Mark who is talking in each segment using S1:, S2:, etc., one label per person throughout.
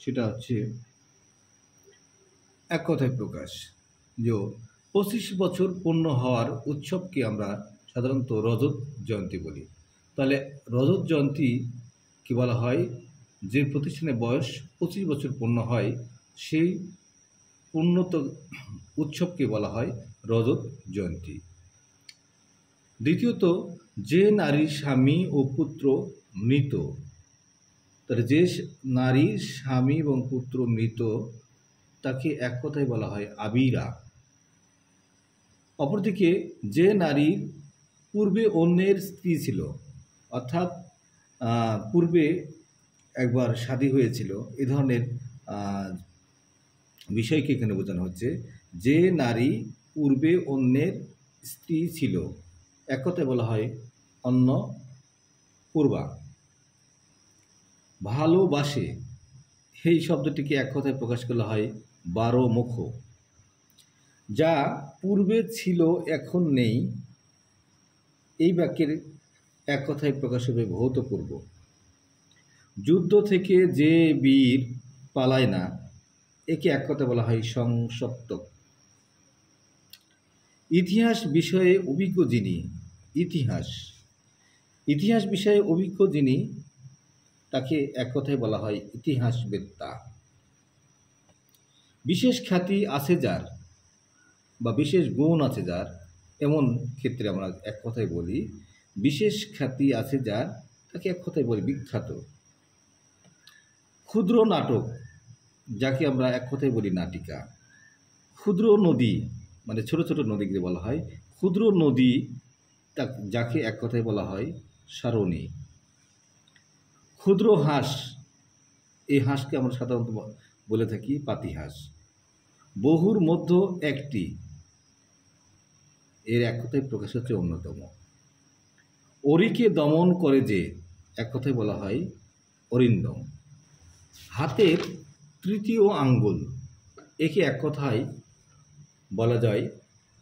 S1: সেটা হচ্ছে এক কথায় প্রকাশ যে 25 বছর পূর্ণ হওয়ার উৎসবকে আমরা সাধারণত রজত জয়ন্তী বলি। তাহলে রজত জয়ন্তী কি বলা হয়, যে প্রতিষ্ঠানে বয়স 25 বছর পূর্ণ হয় সেই উন্নত উৎসবকে বলা হয় রজত জয়ন্তী। দ্বিতীয়ত, যে নারীর স্বামী ও পুত্র মৃত, তাহলে যে নারীর স্বামী এবং পুত্র মৃত তাকে এক কথায় বলা হয় আবিরা। অপরদিকে যে নারীর পূর্বে অন্যের স্ত্রী ছিল, অর্থাৎ পূর্বে একবার শাদী হয়েছিল, এ ধরনের বিষয়কে এখানে বোঝানো হচ্ছে। যে নারী পূর্বে অন্যের স্ত্রী ছিল, এক কথায় বলা হয় অন্য পূর্বা। ভালোবাসে এই শব্দটিকে এক কথায় প্রকাশ করা হয় বারো মুখ। যা পূর্বে ছিল এখন নেই, এই বাক্যের এক কথায় প্রকাশ হবে ভৌতপূর্ব। যুদ্ধ থেকে যে বীর পালায় না, একে এক কথায় বলা হয় সংসপ্তক। ইতিহাস বিষয়ে অভিজ্ঞ যিনি, ইতিহাস বিষয়ে অভিজ্ঞ যিনি তাকে এক কথায় বলা হয় ইতিহাসবেত্তা। বিশেষ খ্যাতি আছে যার বা বিশেষ গুণ আছে যার, এমন ক্ষেত্রে আমরা এক কথায় বলি বিশেষ খ্যাতি আছে যার, তাকে এক কথায় বলি বিখ্যাত। ক্ষুদ্র নাটক, যাকে আমরা এক কথায় বলি নাটিকা। ক্ষুদ্র নদী মানে ছোট ছোট নদীকে বলা হয় ক্ষুদ্র নদী, যাকে এক কথায় বলা হয় সারণী। ক্ষুদ্র হাঁস, এই হাঁসকে আমরা সাধারণত বলে থাকি পাতিহাঁস। বহুর মধ্য একটি, এর এক কথায় প্রকাশ হচ্ছে অন্যতম। অরিকে দমন করে যে, এক কথায় বলা হয় অরিন্দম। হাতের তৃতীয় আঙ্গুল, একে এক কথায় বলা যায়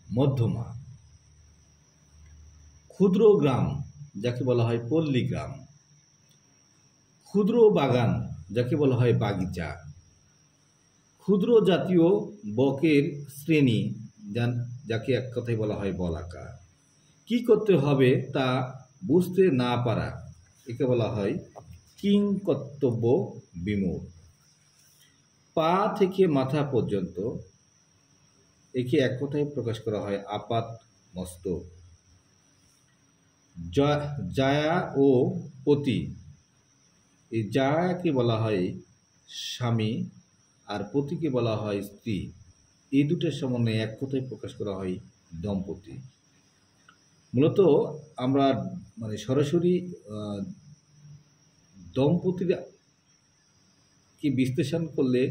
S1: মধ্যমা। ক্ষুদ্র গ্রাম, যাকে বলা হয় পল্লী গ্রাম। ক্ষুদ্র বাগান, যাকে বলা হয় বাগিচা। ক্ষুদ্র জাতীয় বকের শ্রেণী, যাকে এক কথায় বলা হয় বলাকা। কি করতে হবে তা বুঝতে না পারা, একে বলা হয় কিংকর্তব্য বিমূঢ়। পা থেকে মাথা পর্যন্ত, একে এক কথায় প্রকাশ করা হয় আপাত মস্তক। জায়া ও পতি, এই জায়াকে বলা হয় স্বামী আর পতিকে বলা হয় স্ত্রী, এই দুটোর সমন্বয়ে এক কথায় প্রকাশ করা হয় দম্পতি। মূলত আমরা সরাসরি দম্পতির কি বিশ্লেষণ করলে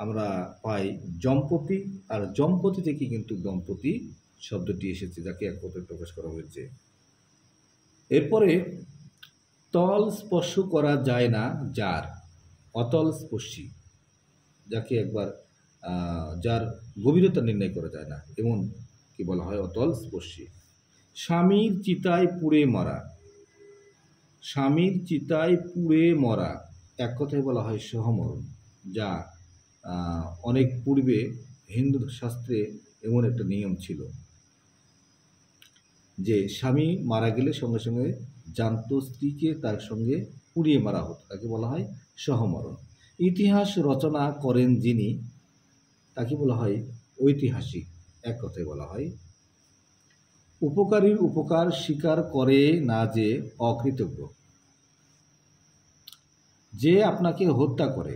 S1: আমরা পাই জম্পতি, আর জম্পতি থেকে কিন্তু দম্পতি শব্দটি এসেছে, যাকে এক কথায় প্রকাশ করা হয়েছে। এরপরে তল স্পর্শ করা যায় না যার, অতল স্পর্শী, যাকে একবার যার গভীরতা নির্ণয় করা যায় না, এমন কি বলা হয় অতল স্পর্শী। স্বামীর চিতায় পুড়ে মরা, স্বামীর চিতায় পুড়ে মরা, এক কথায় বলা হয় সহমরণ, যা অনেক পূর্বে হিন্দু শাস্ত্রে এমন একটা নিয়ম ছিল যে স্বামী মারা গেলে সঙ্গে সঙ্গে জানত স্ত্রীকে তার সঙ্গে পুড়িয়ে মারা হতো, তাকে বলা হয় সহমরণ। ইতিহাস রচনা করেন যিনি, তাকে বলা হয় ঐতিহাসিক, এক কথায় বলা হয়। উপকারীর উপকার স্বীকার করে না যে অকৃতজ্ঞ। যে আপনাকে হত্যা করে,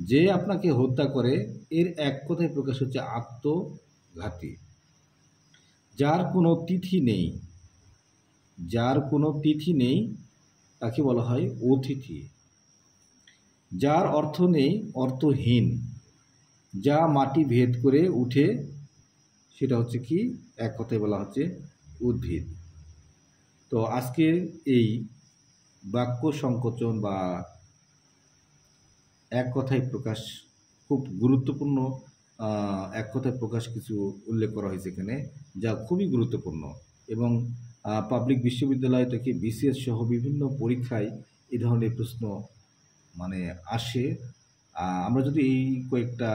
S1: যে আপনাকে হত্যা করে, এর এক কথায় প্রকাশ হচ্ছে আত্মঘাতী। যার কোনো তিথি নেই, যার কোনো তিথি নেই তাকে বলা হয় অতিথি। যার অর্থ নেই, অর্থহীন। যা মাটি ভেদ করে উঠে, সেটা হচ্ছে কি এক কথায় বলা হচ্ছে উদ্ভিদ। তো আজকের এই বাক্য সংকোচন বা এক কথায় প্রকাশ খুব গুরুত্বপূর্ণ, এক কথায় প্রকাশ কিছু উল্লেখ করা হয়েছে এখানে, যা খুবই গুরুত্বপূর্ণ এবং পাবলিক বিশ্ববিদ্যালয় থেকে বিসিএস সহ বিভিন্ন পরীক্ষায় এই ধরনের প্রশ্ন আসে আমরা যদি এই কয়েকটা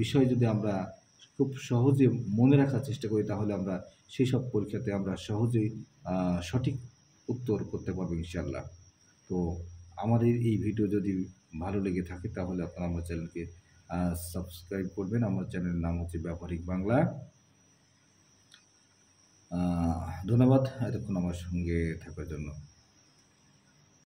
S1: বিষয় যদি আমরা খুব সহজে মনে রাখার চেষ্টা করি, তাহলে আমরা সেই সব পরীক্ষাতে আমরা সহজেই সঠিক উত্তর করতে পারবো ইনশাআল্লাহ। তো আমাদের এই ভিডিও যদি ভালো লেগে থাকে, তাহলে আপনারা আমার চ্যানেলকে সাবস্ক্রাইব করবেন। আমার চ্যানেলের নাম হচ্ছে ব্যবহারিক বাংলা। ধন্যবাদ এতক্ষণ আমার সঙ্গে থাকার জন্য।